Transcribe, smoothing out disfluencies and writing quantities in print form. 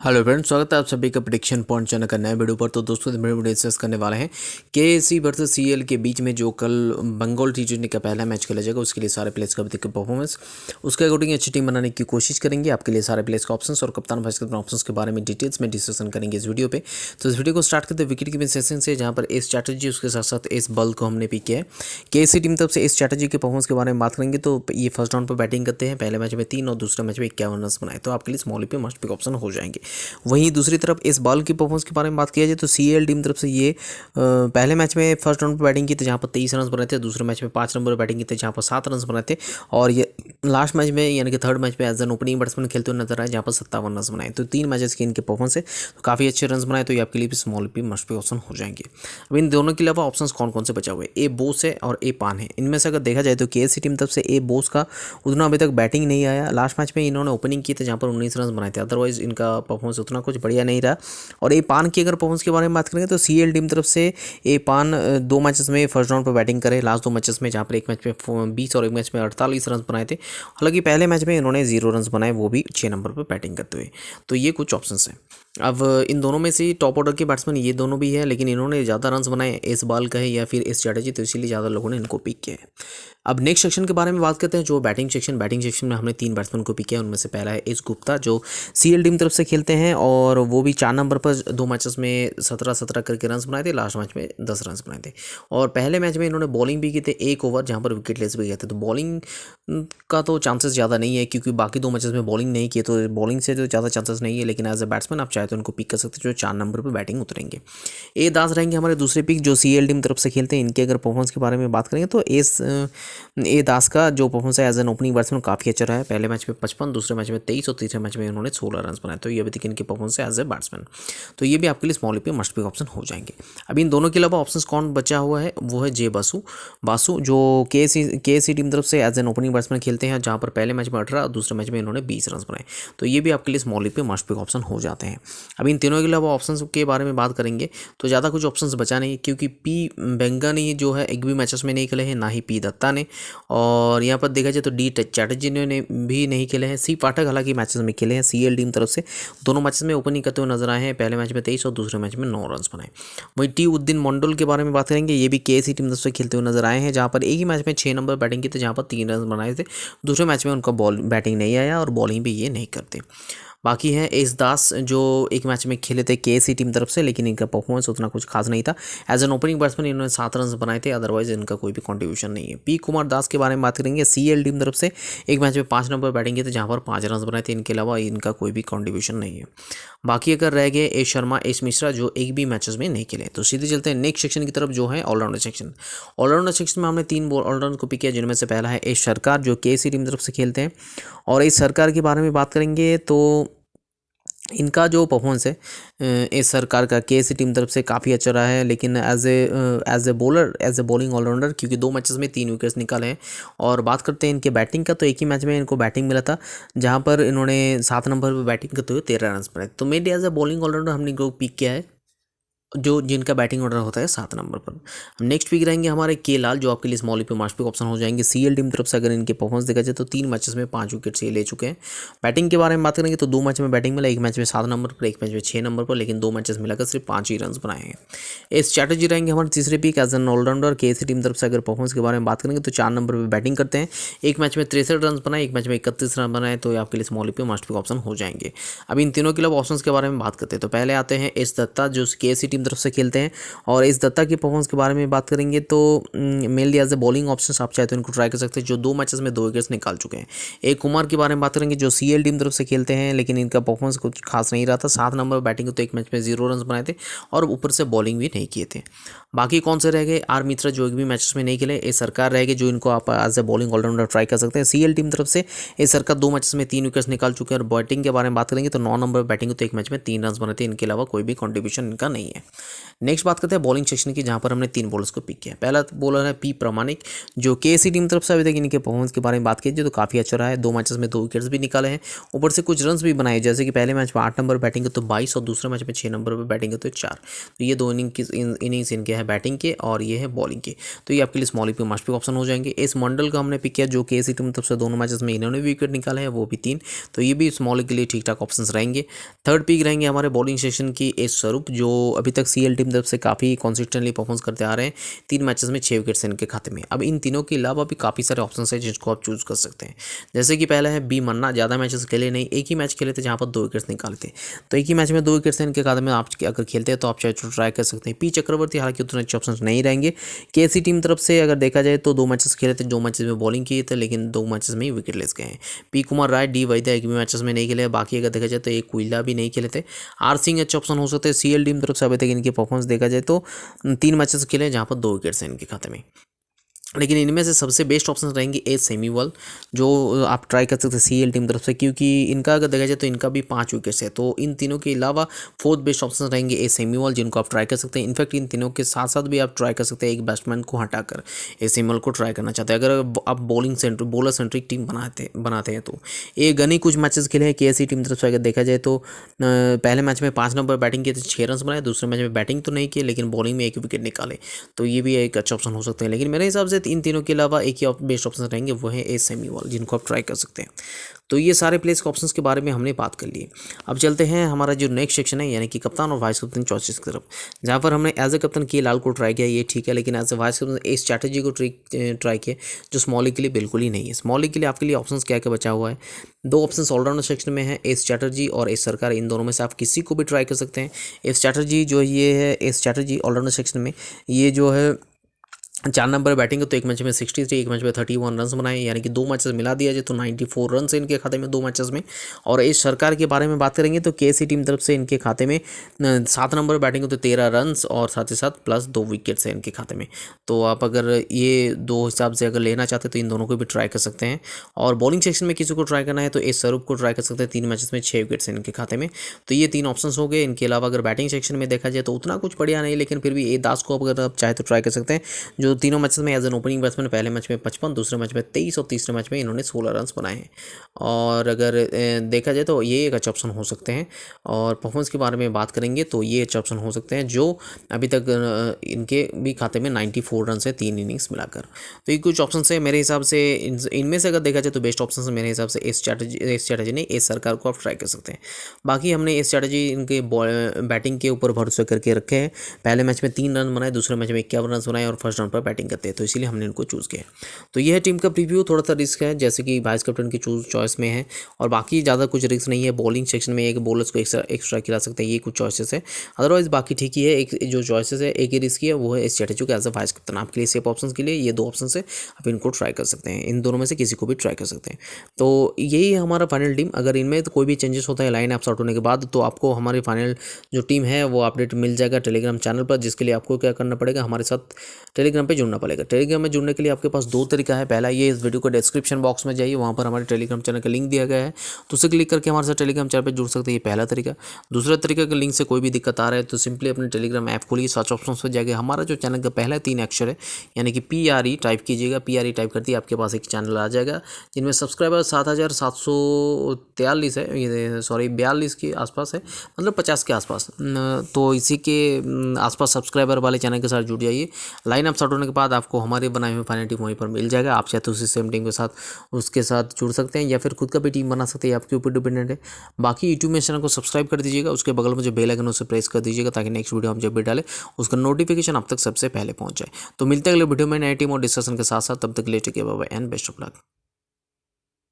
Hello friends, स्वागत है आप सभी का प्रेडिक्शन पॉइंट चैनल का नए वीडियो पर। तो दोस्तों मेरे वीडियो डिस्कस करने वाले हैं केएसी वर्सेस सीएल के बीच में जो कल बंगाल टी20 का पहला मैच खेला जाएगा, उसके लिए सारे प्लेयर्स का अभी तक का परफॉर्मेंस, उसके अकॉर्डिंग अच्छी टीम बनाने की कोशिश करेंगे। आपके लिए सारे प्लेयर्स का ऑप्शंस और कप्तान वाइस कप्तान ऑप्शंस के बारे में डिटेल्स में डिस्कशन करेंगे इस वीडियो पे। तो इस वीडियो को स्टार्ट करते हैं विकेट कीपिंग सेशन से, जहाँ पर एस स्ट्रैटेजी उसके साथ साथ एस बल को हमने पिक किया है। केएसी टीम तरफ से एस स्ट्रैटेजी के परफॉर्मेंस के बारे में बात करेंगे। तो ये फर्स्ट राउंड पर बैटिंग करते हैं, पहले मैच में 3 और दूसरे मैच में 51 रन बनाए, तो आपके लिए स्मॉल पे मस्ट पिक ऑप्शन हो जाएंगे। वहीं दूसरी तरफ इस बॉल की परफॉर्मेंस के बारे में बात किया जाए तो सीएल टीम तरफ से ये पहले मैच में फर्स्ट राउंड पर बैटिंग की थी, जहां पर 23 रन बनाए थे। दूसरे मैच में 5 नंबर पर बैटिंग की थी, जहां पर 7 रन बनाए थे। और ये लास्ट मैच में यानी कि थर्ड मैच में एज एन ओपनिंग बैट्समैन खेलते हुए नजर आए, जहां पर 57 रन बनाए। तो 3 मैचेस के इनके परफॉर्मेंस है, तो काफ़ी अच्छे रन बनाए, तो ये आपके लिए भी स्मॉल पे मस्ट पे ऑप्शन हो जाएंगे। अब इन दोनों के अलावा ऑप्शंस कौन कौन से बचा हुए, ए बोस है और ए पान है। इनमें से अगर देखा जाए तो केएससी टीम तरफ से ए बोस का उतना अभी तक बैटिंग नहीं आया। लास्ट मैच में इन्होंने ओपनिंग की थी, जहां पर 19 रन बनाए थे, अदरवाइज इनका परफॉर्मेंस उतना कुछ बढ़िया नहीं रहा। और ए पान की अगर परफॉर्मेंस के बारे में बात करेंगे तो सीएल टीम तरफ से ए पान 2 मैचेस में फर्स्ट राउंड पर बैटिंग करे, लास्ट 2 मैचेस में, जहाँ पर एक मैच में 20 और एक मैच में 48 रन बनाए थे। हालांकि पहले मैच में इन्होंने 0 रन बनाए, वो भी 6 नंबर पर बैटिंग करते हुए। तो ये कुछ ऑप्शंस हैं। अब इन दोनों में से टॉप ऑर्डर के बैट्समैन ये दोनों भी है, लेकिन इन्होंने ज़्यादा रन बनाए, इस बॉल का है या फिर इस स्ट्रैटेजी, तो इसीलिए ज़्यादा लोगों ने इनको पिक किया है। अब नेक्स्ट सेक्शन के बारे में बात करते हैं, जो बैटिंग सेक्शन में हमने 3 बैट्समैन को पिक किया। उनमें से पहला है एस गुप्ता, जो सीएल टीम तरफ से खेलते हैं, और वो भी 4 नंबर पर 2 मैचेस में 17-17 करके रन बनाए थे, लास्ट मैच में 10 रन बनाए थे। और पहले मैच में इन्होंने बॉलिंग भी की थे 1 ओवर, जहाँ पर विकेटलेस भी गए थे। तो बॉलिंग का तो चांसेस ज़्यादा नहीं है, क्योंकि बाकी 2 मैचेस में बॉलिंग नहीं किए, तो बॉलिंग से तो ज़्यादा चांसेस नहीं है। लेकिन एज ए बैट्समैन आप चाहे तो उनको पिक कर सकते हैं, जो 4 नंबर पर बैटिंग उतरेंगे। ए दास रहेंगे हमारे दूसरे पिक, जो सीएल टीम तरफ से खेलते हैं। इनके अगर परफॉर्मेंस के बारे में बात करेंगे तो ए दास का जो परफॉर्मेंस है एज एन ओपनिंग बैट्समैन काफ़ी अच्छा रहा है। पहले मैच में 55, दूसरे मैच में 23 और तीसरे मैच में इन्होंने 16 रन बनाए। तो ये अभी तक इनकी परफॉर्मेंस है एज ए बैट्समैन, तो ये भी आपके लिए स्मॉल पे मस्ट पिक ऑप्शन हो जाएंगे। अभी इन दोनों के अलावा ऑप्शंस कौन बचा हुआ है, वो है जे बासु, जो केएसी टीम तरफ से एज एन ओपनिंग बैट्समैन खेलते हैं, जहाँ पर पहले मैच में 18 और दूसरे मैच में इन्होंने 20 रन बनाए। तो ये भी आपके लिए स्मॉल पे मस्ट पिक ऑप्शन हो जाते हैं। अभी इन तीनों के अलावा ऑप्शंस के बारे में बात करेंगे तो ज़्यादा कुछ ऑप्शंस बचा नहीं, क्योंकि पी बेंगा ने जो है एक भी मैचेस में नहीं खेले हैं, ना ही पी दत्ता ने, और यहाँ पर देखा जाए तो डी चैटर्जी ने भी नहीं खेले हैं। सी पाठक हालांकि मैचेस में खेले हैं सीएल टीम तरफ से, दोनों मैचेस में ओपनिंग करते हुए नजर आए हैं। पहले मैच में 23 और दूसरे मैच में 9 रन बनाए। वहीं टी उद्दीन मंडल के बारे में बात करेंगे, ये भी केएसी टीम तरफ से खेलते हुए नजर आए हैं, जहाँ पर एक ही मैच में 6 नंबर बैटिंग की थी, जहाँ पर 3 रन बनाए थे। दूसरे मैच में उनका बैटिंग नहीं आया और बॉलिंग भी ये नहीं करते। बाकी है एस दास, जो एक मैच में खेले थे केएसी टीम तरफ से, लेकिन इनका परफॉर्मेंस उतना कुछ खास नहीं था। एज एन ओपनिंग बैट्समैन इन्होंने 7 रन बनाए थे, अदरवाइज इनका कोई भी कंट्रीब्यूशन नहीं है। पी कुमार दास के बारे में बात करेंगे, सीएल टीम तरफ से एक मैच में 5 नंबर बैटिंग किए थे, जहाँ पर 5 रन बनाए थे। इनके अलावा इनका कोई भी कंट्रीब्यूशन नहीं है। बाकी अगर रह गए एस शर्मा, एस मिश्रा, जो एक भी मैचेस में नहीं खेले। तो सीधे चलते हैं नेक्स्ट सेक्शन की तरफ, जो है ऑलराउंडर सेक्शन। ऑलराउंडर सेक्शन में हमने 3 ऑलराउंडर को पिक किया, जिनमें से पहला है एस सरकार, जो केएसी टीम तरफ से खेलते हैं। और एस सरकार के बारे में बात करेंगे तो इनका जो परफॉर्मेंस है इस सरकार का केएसी टीम तरफ से काफ़ी अच्छा रहा है, लेकिन एज ए बॉलिंग ऑलराउंडर, क्योंकि 2 मैचेस में 3 विकेट्स निकाले हैं। और बात करते हैं इनके बैटिंग का, तो एक ही मैच में इनको बैटिंग मिला था, जहां पर इन्होंने 7 नंबर पर बैटिंग करते हुए 13 रन बनाए। तो mainly as a bowling allrounder हमने इनको पिक किया है, जो जिनका बैटिंग ऑर्डर होता है 7 नंबर पर। नेक्स्ट पिक रहेंगे हमारे के लाल, जो आपके लिए स्मॉल पे मस्ट पिक ऑप्शन हो जाएंगे। सीएल टीम तरफ से अगर इनके परफॉर्मेंस देखा जाए तो 3 मैचेस में 5 विकेट ये ले चुके हैं। बैटिंग के बारे में बात करेंगे तो 2 मैच में बैटिंग मिला, एक मैच में 7 नंबर पर, एक मैच में 6 नंबर पर, लेकिन 2 मैचेस मिलाकर सिर्फ 5 ही रन बनाए हैं। इस स्ट्रैटेजी रहेंगे हमारे तीसरे pick as an all-rounder. KAC team तरफ से अगर परफॉर्मेंस के बारे में बात करेंगे तो 4 नंबर पर बैटिंग करते हैं, एक मैच में 63 रन बनाए, एक मैच में 31 रन बनाए। तो आपके लिए स्मॉल पे मस्ट पिक ऑप्शन हो जाएंगे। अब इन तीनों के अलावा ऑप्शन के बारे में बात करते हैं, तो पहले आते हैं एस दत्ता, जो केएसी टीम तरफ से खेलते हैं। और इस दत्ता की परफॉर्मेंस के बारे में बात करेंगे तो mainly as a bowling option आप चाहे तो इनको ट्राई कर सकते हैं, जो 2 मैचेस में 2 विकेट्स निकाल चुके हैं। एक कुमार के बारे में बात करेंगे, जो सीएल टीम तरफ से खेलते हैं, लेकिन इनका परफॉर्मेंस कुछ खास नहीं रहा था। 7 नंबर बैटिंग तो एक मैच में 0 रन बनाए थे, और ऊपर से बॉलिंग भी नहीं किए थे। बाकी कौन से रह गए, आर मित्रा, जो एक भी मैचेस में नहीं खेले। ए सरकार रह गए, जो इनको आप as a bowling allrounder try कर सकते हैं। सीएल टीम तरफ से ए सरकार 2 मैचेस में 3 विकेट्स निकाल चुके हैं। और बैटिंग के बारे में बात करेंगे तो 9 नंबर बैटिंग तो एक मैच में 3 रन बने थे, इनके अलावा कोई भी कॉन्ट्रीब्यूशन इनका नहीं है। नेक्स्ट बात करते हैं बॉलिंग सेक्शन की, जहाँ पर हमने 3 बॉलर्स को पिक किया। पहला बॉलर है पी प्रमाणिक, जो केएससी टीम तरफ से अभी तक इनके परफॉर्मेंस के बारे में बात कीजिए तो काफ़ी अच्छा रहा है। 2 मैचेस में 2 विकेट्स भी निकाले हैं, ऊपर से कुछ रन्स भी बनाए, जैसे कि पहले मैच में 8 नंबर बैटिंग के तो 22 और दूसरे मैच में 6 नंबर पर बैटिंग के तो 4। तो ये 2 इनिंग्स इनके हैं बैटिंग के और ये है बॉलिंग के, तो ये आपके लिए स्मॉल पे मस्ट पिक ऑप्शन हो जाएंगे। इस मंडल का हमने पिक किया जो केएससी टीम तरफ से दोनों मैचेस में इन्होंने भी विकेट निकाले हैं, वो भी 3, तो ये भी स्मॉल के लिए ठीक ठाक ऑप्शन रहेंगे। थर्ड पिक रहेंगे हमारे बॉलिंग सेक्शन की एस स्वरूप, जो अभी तक सीएल टीम तरफ से काफ़ी कंसिस्टेंटली परफॉर्मेंस करते आ रहे हैं। 3 मैचेस में 6 विकेट्स इनके खाते में। अब इन तीनों के अलावा भी काफ़ी सारे ऑप्शन है जिसको आप चूज कर सकते हैं, जैसे कि पहला है बी मन्ना, ज़्यादा मैचेस खेले नहीं, एक ही मैच खेले थे जहाँ पर 2 विकेट्स निकाले थे, तो एक ही मैच में 2 विकेट्स इनके खाते में। आप अगर खेलते हैं तो आप चाहे तो ट्राई कर सकते हैं। पी चक्रवर्ती, हालांकि उतने अच्छे ऑप्शन नहीं रहेंगे। केसी टीम तरफ से अगर देखा जाए तो 2 मैचेस खेले थे, 2 मैचेस में बॉलिंग किए थे, लेकिन 2 मैचेस में ही विकेट लेस गए हैं। पी कुमार राय, डी वैद्य एक भी मैचेस में नहीं खेले, बाकी अगर देखा जाए तो एक कुइला भी नहीं खेले थे। आर सिंह अच्छे ऑप्शन हो सकते हैं। सीएल टीम तरफ से अभी तक इनके परफॉर्मेंस देखा जाए तो 3 मैचेस खेले जहाँ पर 2 विकेट्स हैं इनके खाते में, लेकिन इनमें से सबसे बेस्ट ऑप्शन रहेंगे ए सेमीवल, जो आप ट्राई कर सकते हैं सीएल टीम तरफ से, क्योंकि इनका अगर देखा जाए तो इनका भी 5 विकेट्स है। तो इन तीनों के अलावा फोर्थ बेस्ट ऑप्शन रहेंगे ए सेमीवल, जिनको आप ट्राई कर सकते हैं। इनफैक्ट इन तीनों के साथ साथ भी आप ट्राई कर सकते हैं, एक बैट्समैन को हटाकर ए सेमीवल को ट्राई करना चाहते हैं अगर आप बॉलर सेंट्रिक टीम बनाते हैं तो। ए गनी कुछ मैचेस खेले हैं केएससी टीम तरफ से, अगर देखा जाए तो पहले मैच में 5 नंबर बैटिंग किए थे, 6 रन बनाए, दूसरे मैच में बैटिंग तो नहीं किए लेकिन बॉलिंग में 1 विकेट निकाले, तो ये भी एक अच्छा ऑप्शन हो सकते हैं। लेकिन मेरे हिसाब से इन तीनों के अलावा एक ही बेस्ट ऑप्शन रहेंगे, वो है ए सेमीवल, जिनको आप ट्राई कर सकते हैं। तो ये सारे प्लेस के ऑप्शंस के बारे में हमने बात कर ली। अब चलते हैं हमारा जो नेक्स्ट सेक्शन है, यानी कि कप्तान और वाइस कप्तान चॉइसेस की तरफ, जहाँ पर हमने एज ए कप्तान के लाल को ट्राई किया, ये ठीक है, लेकिन एज ए वाइस कप्तान ए स्ट्रैटेजी को ट्राई किया, जो स्मॉल लीग के लिए बिल्कुल ही नहीं है। स्मॉल लीग के लिए आपके लिए ऑप्शंस क्या क्या बचा हुआ है? 2 ऑप्शंस ऑलराउंडर सेक्शन में है, ए स्ट्रैटेजी और ए सरकार, इन दोनों में से आप किसी को भी ट्राई कर सकते हैं। ए स्ट्रैटेजी जो ये है, ए स्ट्रैटेजी ऑलराउंडर सेक्शन में ये जो है 4 नंबर बैटिंग है, तो एक मैच में 63, एक मैच में 31 रन बनाए, यानी कि 2 मैचेस मिला दिया जाए तो 94 रन है इनके खाते में 2 मैचेस में। और इस सरकार के बारे में बात करेंगे तो केसी टीम तरफ से इनके खाते में 7 नंबर बैटिंग है तो 13 रन और साथ ही साथ प्लस 2 विकेट्स है इनके खाते में। तो आप अगर ये 2 हिसाब से अगर लेना चाहते हैं तो इन दोनों को भी ट्राई कर सकते हैं। और बॉलिंग सेक्शन में किसी को ट्राई करना है तो इस स्वरूप को ट्राई कर सकते हैं, 3 मैचेस में 6 विकेट्स हैं इनके खाते में। तो ये 3 ऑप्शन हो गए। इनके अलावा अगर बैटिंग सेक्शन में देखा जाए तो उतना कुछ बढ़िया नहीं, लेकिन फिर भी ए दास को अगर आप चाहे तो ट्राई कर सकते हैं, जो तीनों मैचेस में एज ओपनिंग बैट्समैन, पहले मैच में 55, दूसरे मैच में 23 और तीसरे मैच में इन्होंने 16 रन बनाए हैं। और अगर देखा जाए तो ये एक अच्छा ऑप्शन हो सकते हैं। और परफॉर्मेंस के बारे में बात करेंगे तो ये अच्छा ऑप्शन हो सकते हैं, जो अभी तक इनके भी खाते में 94 रन है 3 इनिंग्स मिलाकर। तो ये कुछ ऑप्शन है मेरे हिसाब से। इनमें से अगर देखा जाए तो बेस्ट ऑप्शन मेरे हिसाब से ए स्ट्रैटेजी नहीं, ए सरकार को आप ट्राई कर सकते हैं। बाकी हमने ए स्ट्रैटेजी इनके बैटिंग के ऊपर भरोसा करके रखे हैं। पहले मैच में 3 रन बनाए, दूसरे मैच में 51 रन बनाए और फर्स्ट राउंड पर बैटिंग करते हैं, तो इसीलिए हमने इनको चूज़ किया। तो यह है टीम का प्रीव्यू। थोड़ा सा रिस्क है, जैसे कि वाइस कैप्टन की चॉइस में है, और बाकी ज़्यादा कुछ रिस्क नहीं है। बॉलिंग सेक्शन में एक बॉलर्स को एक्स्ट्रा खिला सकते हैं, ये कुछ चॉइसेस है। अदरवाइज बाकी ठीक ही है। एक जो चॉइसेस है, एक ही रिस्क है, वो है स्ट्रैटेजी का एज अ वाइस कैप्टन। आपके लिए सेफ ऑप्शन के लिए ये 2 ऑप्शन है, आप इनको ट्राई कर सकते हैं। इन दोनों में से किसी को भी ट्राई कर सकते हैं। तो यही है हमारा फाइनल टीम। अगर इनमें तो कोई भी चेंजेस होता है लाइन ऐप्स आउट होने के बाद, तो आपको हमारी फाइनल जो टीम है वो अपडेट मिल जाएगा टेलीग्राम चैनल पर, जिसके लिए आपको क्या करना पड़ेगा, हमारे साथ टेलीग्राम पे जुड़ना पड़ेगा। टेलीग्राम में जुड़ने के लिए आपके पास 2 तरीका है। पहला ये, इस वीडियो को डिस्क्रिप्शन बॉक्स में जाइए, वहाँ पर हमारे टेलीग्राम चैनल का लिंक दिया गया है, तो उसे क्लिक करके हमारे साथ टेलीग्राम चैनल पर जुड़ सकते हैं, ये पहला तरीका। दूसरा तरीका के लिंक से कोई भी दिक्कत आ रहा है तो सिंपली अपने टेलीग्राम ऐप खोलिए, सर्च ऑप्शन पर जाकर हमारा जो चैनल का पहला 3 अक्षर है, यानी कि PRE टाइप कीजिएगा। PRE टाइप करते ही आपके पास एक चैनल आ जाएगा, जिनमें सब्सक्राइबर 7743 है, ये सॉरी 42 के आसपास है, मतलब 50 के आसपास। तो इसी के आसपास सब्सक्राइबर वाले चैनल के साथ जुड़ जाइए। लाइन अप स्टार्ट होने के बाद आपको हमारे बनाए हुए फाइनल टीम वहीं पर मिल जाएगा। आप चाहे तो उसी सेम टीम के साथ उसके साथ जुड़ सकते हैं, या फिर खुद का भी टीम बना सकते हैं, आपके ऊपर डिपेंडेंट है। बाकी यूट्यूब में चैनल को सब्सक्राइब कर दीजिएगा, उसके बगल में जो बेल आइकन उसे प्रेस कर दीजिएगा, ताकि नेक्स्ट वीडियो हम जब भी डालें उसका नोटिफिकेशन आप तक सबसे पहले पहुंच जाए। तो मिलते हैं अगले वीडियो में नई टीम और डिस्कशन के साथ साथ। तब तक के लिए take care, bye bye and best of luck.